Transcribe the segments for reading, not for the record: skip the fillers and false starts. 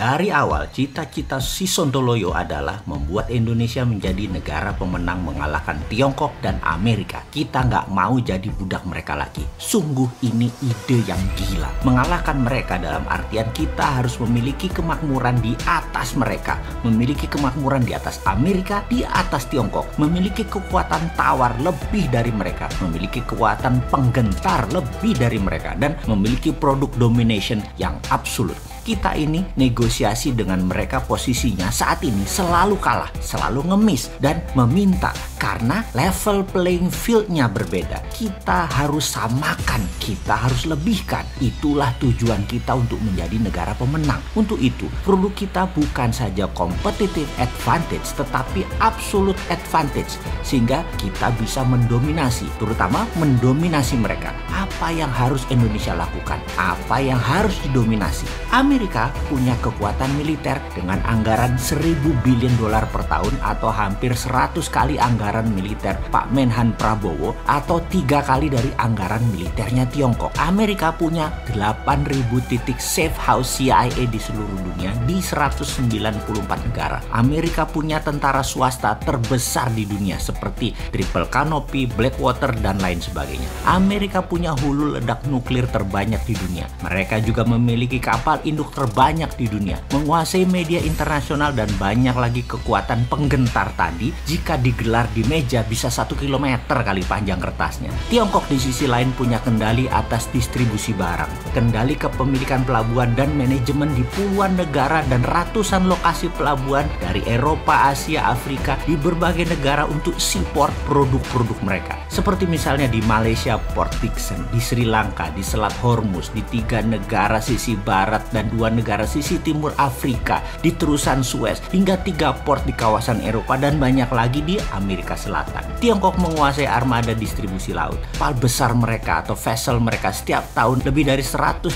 Dari awal, cita-cita si Sontoloyo adalah membuat Indonesia menjadi negara pemenang mengalahkan Tiongkok dan Amerika. Kita nggak mau jadi budak mereka lagi. Sungguh ini ide yang gila. Mengalahkan mereka dalam artian kita harus memiliki kemakmuran di atas mereka. Memiliki kemakmuran di atas Amerika, di atas Tiongkok. Memiliki kekuatan tawar lebih dari mereka. Memiliki kekuatan penggentar lebih dari mereka. Dan memiliki produk domination yang absolut. Kita ini negosiasi dengan mereka posisinya saat ini selalu kalah, selalu ngemis dan meminta karena level playing field-nya berbeda. Kita harus samakan, kita harus lebihkan. Itulah tujuan kita untuk menjadi negara pemenang. Untuk itu, perlu kita bukan saja competitive advantage, tetapi absolute advantage. Sehingga kita bisa mendominasi, terutama mendominasi mereka. Apa yang harus Indonesia lakukan? Apa yang harus didominasi? Amerika punya kekuatan militer dengan anggaran 1.000 billion dolar per tahun atau hampir 100 kali anggaran militer Pak Menhan Prabowo atau 3 kali dari anggaran militernya Tiongkok. Amerika punya 8.000 titik safe house CIA di seluruh dunia di 194 negara. Amerika punya tentara swasta terbesar di dunia seperti Triple Canopy, Blackwater, dan lain sebagainya. Amerika punya hulu ledak nuklir terbanyak di dunia. Mereka juga memiliki kapal induk terbanyak di dunia, menguasai media internasional dan banyak lagi kekuatan penggentar tadi. Jika digelar di meja bisa 1 kilometer kali panjang kertasnya. Tiongkok di sisi lain punya kendali atas distribusi barang, kendali kepemilikan pelabuhan dan manajemen di puluhan negara dan ratusan lokasi pelabuhan dari Eropa, Asia, Afrika di berbagai negara untuk seaport produk-produk mereka. Seperti misalnya di Malaysia Port Dickson, di Sri Lanka, di Selat Hormuz, di 3 negara sisi barat dan 2 negara sisi timur Afrika, di terusan Suez, hingga 3 port di kawasan Eropa dan banyak lagi di Amerika Selatan. Tiongkok menguasai armada distribusi laut. Kapal besar mereka atau vessel mereka setiap tahun lebih dari 150.000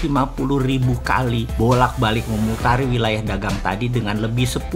kali bolak-balik memutari wilayah dagang tadi dengan lebih 10.000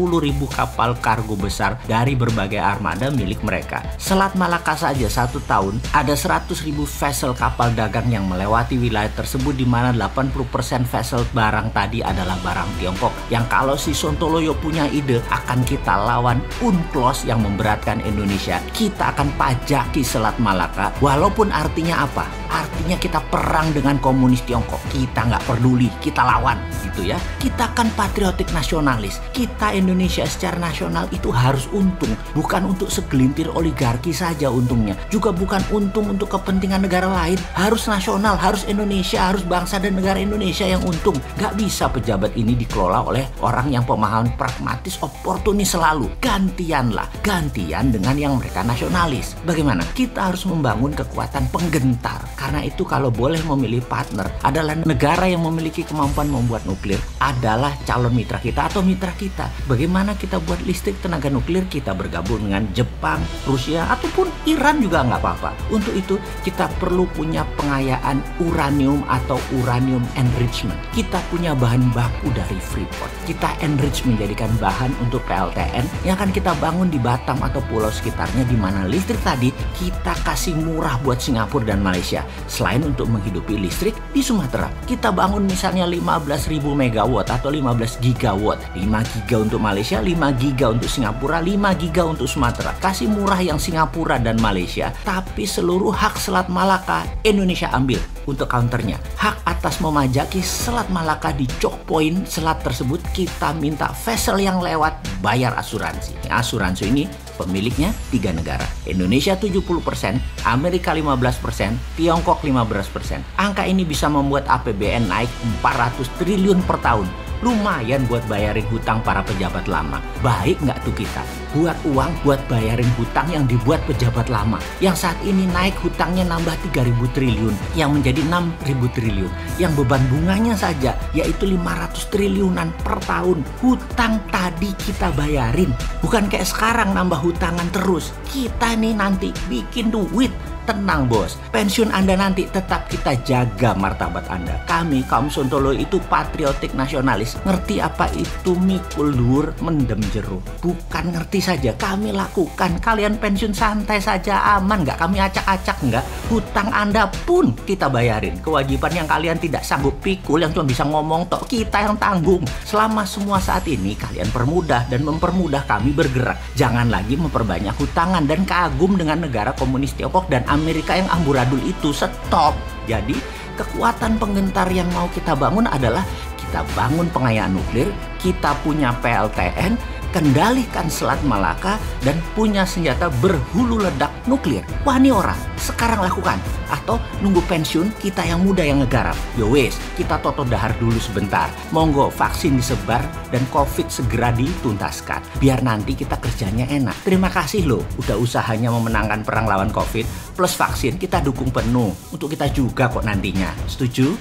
kapal kargo besar dari berbagai armada milik mereka. Selat Malaka saja satu tahun ada 100.000 vessel kapal dagang yang melewati wilayah tersebut, di mana 80% vessel barang tadi adalah barang Tiongkok. Yang kalau si Sontoloyo punya ide, akan kita lawan UNCLOS yang memberatkan Indonesia. Kita akan pajaki Selat Malaka. Walaupun artinya apa? Artinya kita perang dengan komunis Tiongkok. Kita nggak peduli, kita lawan gitu ya. Kita kan patriotik nasionalis. Kita Indonesia secara nasional itu harus untung. Bukan untuk segelintir oligarki saja untungnya. Juga bukan untung untuk kepentingan negara lain. Harus nasional, harus Indonesia, harus bangsa dan negara Indonesia yang untung. Nggak bisa pejabat ini dikelola oleh orang yang pemahaman pragmatis, oportunis selalu. Gantianlah, gantian dengan yang mereka nasionalis. Bagaimana? Kita harus membangun kekuatan penggentar. Karena itu kalau boleh memilih partner adalah negara yang memiliki kemampuan membuat nuklir adalah calon mitra kita atau mitra kita. Bagaimana kita buat listrik tenaga nuklir? Kita bergabung dengan Jepang, Rusia, ataupun Iran juga nggak apa-apa. Untuk itu kita perlu punya pengayaan uranium atau uranium enrichment. Kita punya bahan baku dari Freeport. Kita enrich menjadikan bahan untuk PLTN yang akan kita bangun di Batam atau pulau sekitarnya, di mana listrik tadi kita kasih murah buat Singapura dan Malaysia. Selain untuk menghidupi listrik di Sumatera, kita bangun misalnya 15.000 megawatt atau 15 gigawatt. 5 giga untuk Malaysia, 5 giga untuk Singapura, 5 giga untuk Sumatera. Kasih murah yang Singapura dan Malaysia, tapi seluruh hak Selat Malaka Indonesia ambil. Untuk counternya, hak atas memajaki Selat Malaka di choke point selat tersebut kita minta vessel yang lewat bayar asuransi. Asuransi ini pemiliknya 3 negara. Indonesia 70%, Amerika 15%, Tiongkok 15%. Angka ini bisa membuat APBN naik 400 triliun per tahun. Lumayan buat bayarin hutang para pejabat lama. Baik nggak tuh kita? Buat uang buat bayarin hutang yang dibuat pejabat lama. Yang saat ini naik hutangnya nambah 3.000 triliun. Yang menjadi 6.000 triliun. Yang beban bunganya saja yaitu 500 triliunan per tahun. Hutang tadi kita bayarin. Bukan kayak sekarang nambah hutangan terus. Kita nih nanti bikin duit Tenang bos, pensiun Anda nanti tetap kita jaga martabat Anda. Kami kaum Sontoloyo itu patriotik nasionalis. Ngerti apa itu mikul dur mendem jeruk? Bukan ngerti saja, kami lakukan. Kalian pensiun santai saja, aman nggak? Kami acak-acak nggak? Hutang Anda pun kita bayarin. Kewajiban yang kalian tidak sanggup pikul, yang cuma bisa ngomong tok, kita yang tanggung. Selama semua saat ini kalian permudah dan mempermudah kami bergerak. Jangan lagi memperbanyak hutangan dan kagum dengan negara komunis Tiongkok dan Amerika yang amburadul itu. Stop. Jadi kekuatan penggentar yang mau kita bangun adalah kita bangun pengayaan nuklir, kita punya PLTN, kendalikan Selat Malaka, dan punya senjata berhulu ledak nuklir. Wah ini orang, sekarang lakukan. Atau nunggu pensiun, kita yang muda yang ngegarap. Yowes, kita toto dahar dulu sebentar. Monggo vaksin disebar dan COVID segera dituntaskan. Biar nanti kita kerjanya enak. Terima kasih loh, udah usahanya memenangkan perang lawan COVID. Plus vaksin kita dukung penuh. Untuk kita juga kok nantinya. Setuju?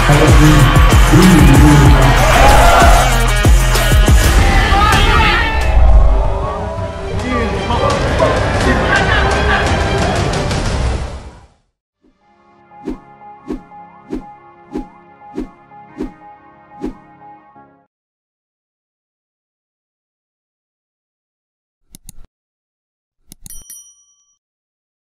Halo.